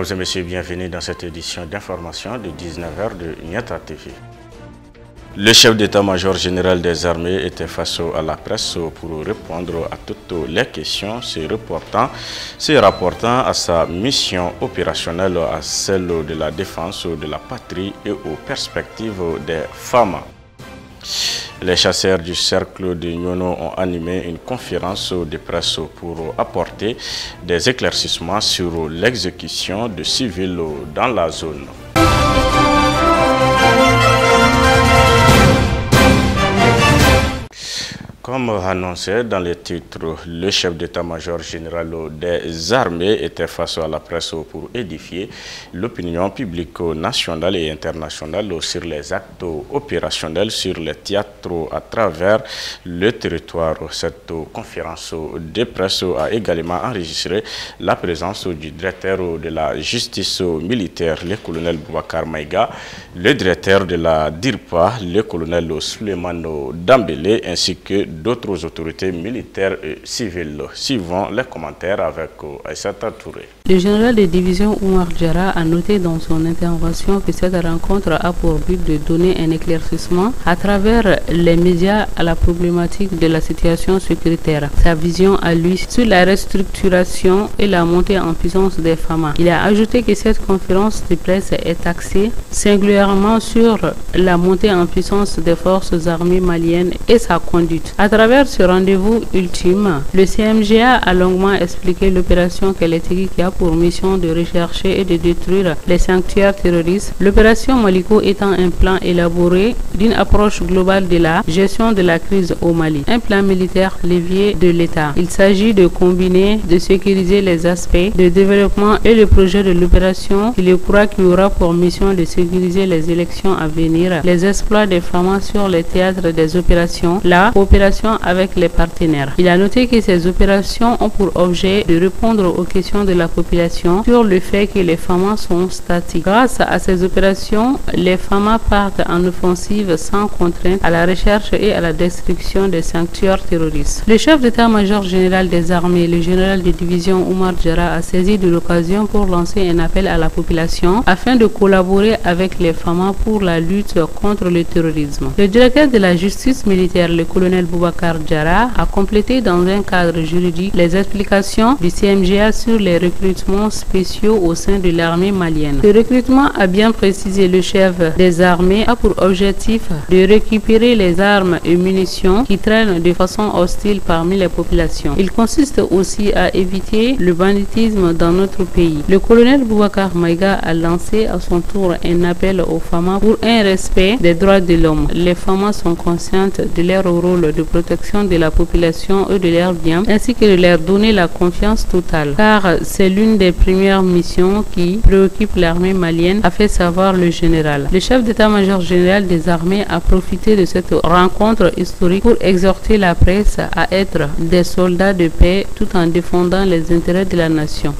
Mesdames et messieurs, bienvenue dans cette édition d'information de 19h de Niatra TV. Le chef d'état-major général des armées était face à la presse pour répondre à toutes les questions se rapportant à sa mission opérationnelle, à celle de la défense de la patrie et aux perspectives des femmes. Les chasseurs du cercle de Nyono ont animé une conférence de presse pour apporter des éclaircissements sur l'exécution de civils dans la zone. Comme annoncé dans les titres, le chef d'état-major général des armées était face à la presse pour édifier l'opinion publique nationale et internationale sur les actes opérationnels sur les théâtres à travers le territoire. Cette conférence de presse a également enregistré la présence du directeur de la justice militaire, le colonel Boubacar Maïga, le directeur de la DIRPA, le colonel Souleymane Dambélé, ainsi que d'autres autorités militaires et civiles. Suivant les commentaires avec Aïssata Touré. Le général de division Oumar Diarra a noté dans son intervention que cette rencontre a pour but de donner un éclaircissement à travers les médias à la problématique de la situation sécuritaire. Sa vision à lui sur la restructuration et la montée en puissance des FAMA. Il a ajouté que cette conférence de presse est axée singulièrement sur la montée en puissance des forces armées maliennes et sa conduite. À travers ce rendez-vous ultime, le CMGA a longuement expliqué l'opération Keletigi qui a pour mission de rechercher et de détruire les sanctuaires terroristes. L'opération Maliko étant un plan élaboré d'une approche globale de la gestion de la crise au Mali. Un plan militaire levier de l'État. Il s'agit de combiner, de sécuriser les aspects de développement et le projet de l'opération. Il croit qu'il aura pour mission de sécuriser les élections à venir, les exploits des FAMA sur les théâtres des opérations, la coopération avec les partenaires. Il a noté que ces opérations ont pour objet de répondre aux questions de la population sur le fait que les FAMA sont statiques. Grâce à ces opérations, les FAMA partent en offensive sans contrainte à la recherche et à la destruction des sanctuaires terroristes. Le chef d'état-major général des armées, le général de division Oumar Diarra, a saisi de l'occasion pour lancer un appel à la population afin de collaborer avec les FAMA pour la lutte contre le terrorisme. Le directeur de la justice militaire, le colonel Boubacar Diarra, a complété dans un cadre juridique les explications du CMGA sur les recrutements spéciaux au sein de l'armée malienne. Ce recrutement, a bien précisé le chef des armées, a pour objectif de récupérer les armes et munitions qui traînent de façon hostile parmi les populations. Il consiste aussi à éviter le banditisme dans notre pays. Le colonel Boubacar Maïga a lancé à son tour un appel aux FAMA pour un respect des droits de l'homme. Les FAMA sont conscientes de leur rôle de protection de la population et de leurs biens, ainsi que de leur donner la confiance totale, car c'est l'une des premières missions qui préoccupe l'armée malienne, a fait savoir le général. Le chef d'état-major général des armées a profité de cette rencontre historique pour exhorter la presse à être des soldats de paix tout en défendant les intérêts de la nation.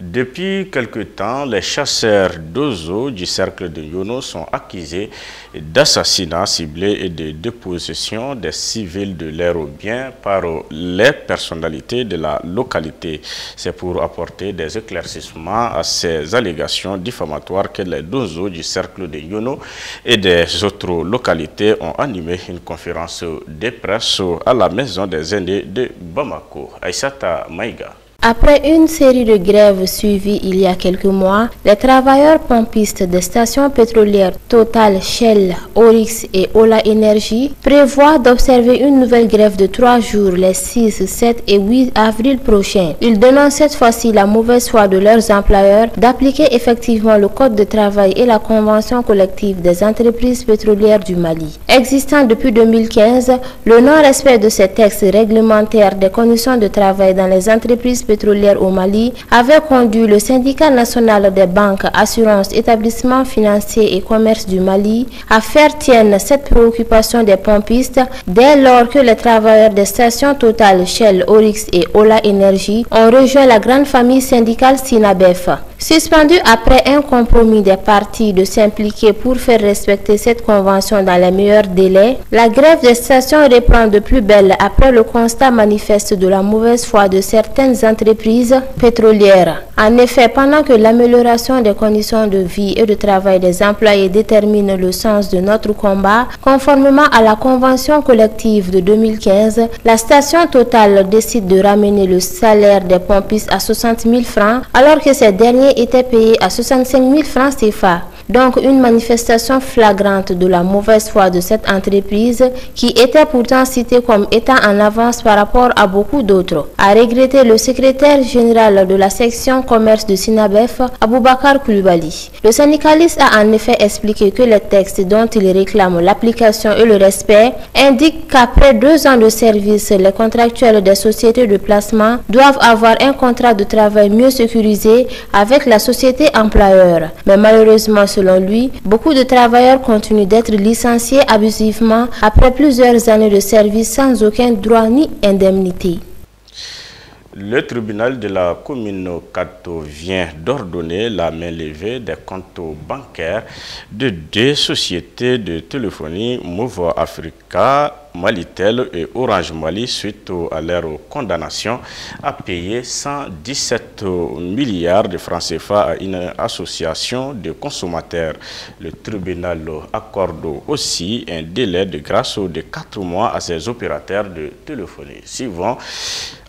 Depuis quelque temps, les chasseurs d'oiseaux du cercle de Nyono sont accusés d'assassinats ciblés et de dépossession des civils de leurs biens par les personnalités de la localité. C'est pour apporter des éclaircissements à ces allégations diffamatoires que les oiseaux du cercle de Nyono et des autres localités ont animé une conférence de presse à la maison des aînés de Bamako. Aïssata Maïga. Après une série de grèves suivies il y a quelques mois, les travailleurs pompistes des stations pétrolières Total, Shell, Oryx et Ola Energy prévoient d'observer une nouvelle grève de 3 jours les 6, 7 et 8 avril prochains. Ils dénoncent cette fois-ci la mauvaise foi de leurs employeurs d'appliquer effectivement le code de travail et la convention collective des entreprises pétrolières du Mali. Existant depuis 2015, le non-respect de ces textes réglementaires des conditions de travail dans les entreprises pétrolière au Mali avait conduit le syndicat national des banques, assurances, établissements financiers et commerce du Mali à faire tienne cette préoccupation des pompistes dès lors que les travailleurs des stations Total, Shell, Oryx et Ola Energy ont rejoint la grande famille syndicale Sinabef. Suspendu après un compromis des parties de s'impliquer pour faire respecter cette convention dans les meilleurs délais, la grève des stations reprend de plus belle après le constat manifeste de la mauvaise foi de certaines entreprises pétrolières. En effet, pendant que l'amélioration des conditions de vie et de travail des employés détermine le sens de notre combat, conformément à la convention collective de 2015, la station Total décide de ramener le salaire des pompistes à 60 000 francs alors que ces derniers étaient payés à 65 000 francs CFA. Donc une manifestation flagrante de la mauvaise foi de cette entreprise qui était pourtant citée comme étant en avance par rapport à beaucoup d'autres, a regretté le secrétaire général de la section commerce de Sinabef, Aboubakar Koulibaly. Le syndicaliste a en effet expliqué que les textes dont il réclame l'application et le respect indiquent qu'après 2 ans de service, les contractuels des sociétés de placement doivent avoir un contrat de travail mieux sécurisé avec la société employeur. Mais malheureusement, selon lui, beaucoup de travailleurs continuent d'être licenciés abusivement après plusieurs années de service sans aucun droit ni indemnité. Le tribunal de la commune Kato vient d'ordonner la main levée des comptes bancaires de 2 sociétés de téléphonie Move Africa, Malitel et Orange Mali suite à leur condamnation à payer 117 milliards de francs CFA à une association de consommateurs. Le tribunal accorde aussi un délai de grâce de 4 mois à ces opérateurs de téléphonie. Suivant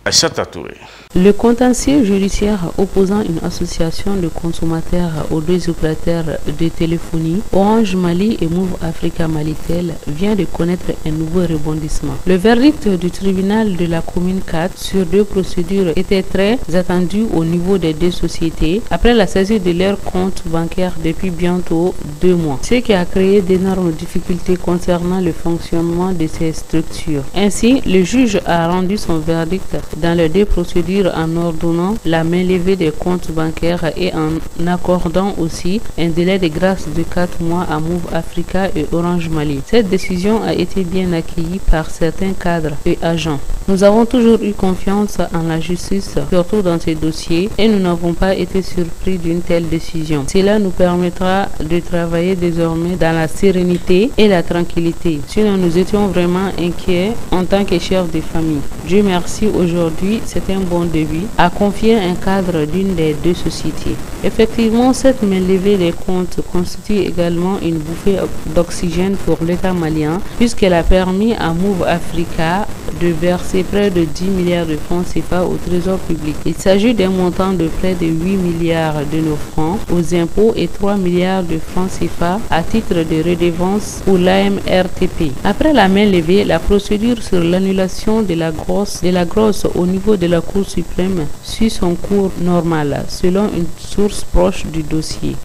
Aïssata Touré. Le contentieux judiciaire opposant une association de consommateurs aux 2 opérateurs de téléphonie, Orange Mali et Move Africa Malitel, vient de connaître un nouveau rebondissement. Le verdict du tribunal de la commune 4 sur 2 procédures était très attendu au niveau des 2 sociétés après la saisie de leurs comptes bancaires depuis bientôt 2 mois, ce qui a créé d'énormes difficultés concernant le fonctionnement de ces structures. Ainsi, le juge a rendu son verdict dans les 2 procédures en ordonnant la main levée des comptes bancaires et en accordant aussi un délai de grâce de 4 mois à Move Africa et Orange Mali. Cette décision a été bien accueillie par certains cadres et agents. Nous avons toujours eu confiance en la justice, surtout dans ces dossiers, et nous n'avons pas été surpris d'une telle décision. Cela nous permettra de travailler désormais dans la sérénité et la tranquillité. Sinon, nous étions vraiment inquiets en tant que chefs de famille. Dieu merci, aujourd'hui, c'est un bon début à confier un cadre d'une des 2 sociétés. Effectivement, cette main levée des comptes constitue également une bouffée d'oxygène pour l'État malien puisqu'elle a permis à Move Africa de verser près de 10 milliards de francs CFA au trésor public. Il s'agit d'un montant de près de 8 milliards de nos francs aux impôts et 3 milliards de francs CFA à titre de redevance pour l'AMRTP. Après la main levée, la procédure sur l'annulation de la grosse au niveau de la Cour suprême suit son cours normal, selon une source proche du dossier.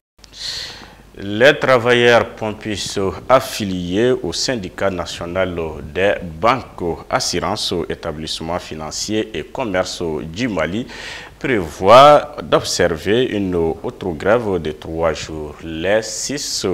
Les travailleurs pompistes affiliés au syndicat national des banques, assurances, établissements financiers et commerce du Mali prévoit d'observer une autre grève de 3 jours, les 6,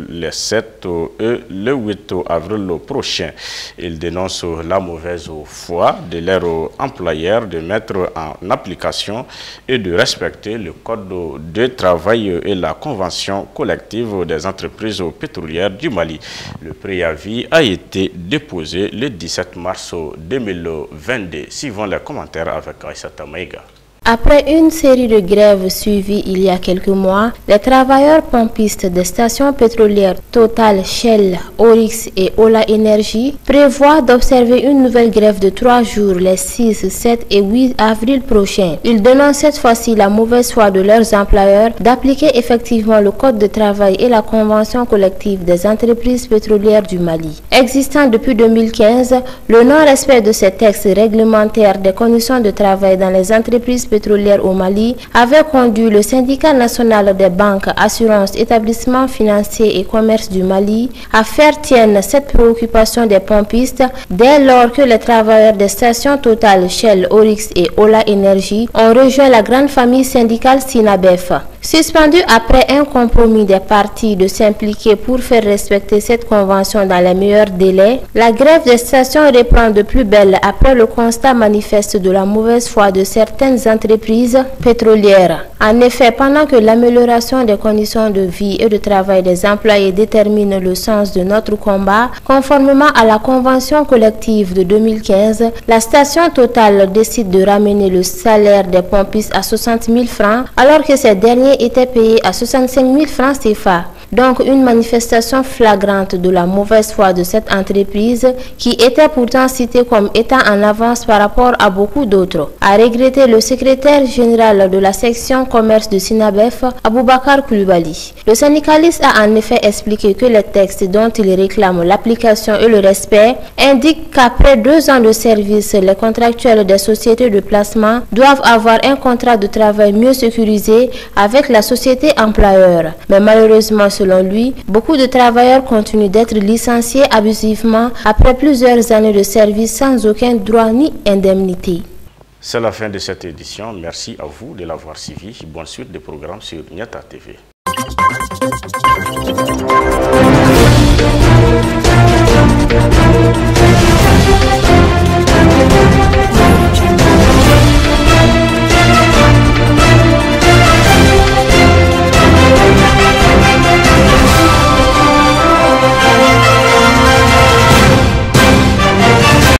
les 7 et le 8 avril prochain. Ils dénoncent la mauvaise foi de leurs employeurs de mettre en application et de respecter le code de travail et la convention collective des entreprises pétrolières du Mali. Le préavis a été déposé le 17 mars 2022. Suivant les commentaires avec Aïssata Maïga. Après une série de grèves suivies il y a quelques mois, les travailleurs pompistes des stations pétrolières Total, Shell, Oryx et Ola Energy prévoient d'observer une nouvelle grève de 3 jours les 6, 7 et 8 avril prochains. Ils dénoncent cette fois-ci la mauvaise foi de leurs employeurs d'appliquer effectivement le code de travail et la convention collective des entreprises pétrolières du Mali. Existant depuis 2015, le non-respect de ces textes réglementaires des conditions de travail dans les entreprises pétrolière au Mali avait conduit le syndicat national des banques, assurances, établissements financiers et commerce du Mali à faire tienne cette préoccupation des pompistes dès lors que les travailleurs des stations Total, Shell, Oryx et Ola Energy ont rejoint la grande famille syndicale Sinabef. Suspendu après un compromis des parties de s'impliquer pour faire respecter cette convention dans les meilleurs délais, la grève des stations reprend de plus belle après le constat manifeste de la mauvaise foi de certaines entreprises pétrolières. En effet, pendant que l'amélioration des conditions de vie et de travail des employés détermine le sens de notre combat, conformément à la convention collective de 2015, la station Total décide de ramener le salaire des pompistes à 60 000 francs alors que ces derniers étaient payés à 65 000 francs CFA. Donc une manifestation flagrante de la mauvaise foi de cette entreprise qui était pourtant citée comme étant en avance par rapport à beaucoup d'autres, a regretté le secrétaire général de la section commerce de Sinabef, Aboubakar Koulibaly. Le syndicaliste a en effet expliqué que les textes dont il réclame l'application et le respect indiquent qu'après 2 ans de service, les contractuels des sociétés de placement doivent avoir un contrat de travail mieux sécurisé avec la société employeur. Mais malheureusement, selon lui, beaucoup de travailleurs continuent d'être licenciés abusivement après plusieurs années de service sans aucun droit ni indemnité. C'est la fin de cette édition. Merci à vous de l'avoir suivi. Bonne suite des programmes sur Niata TV.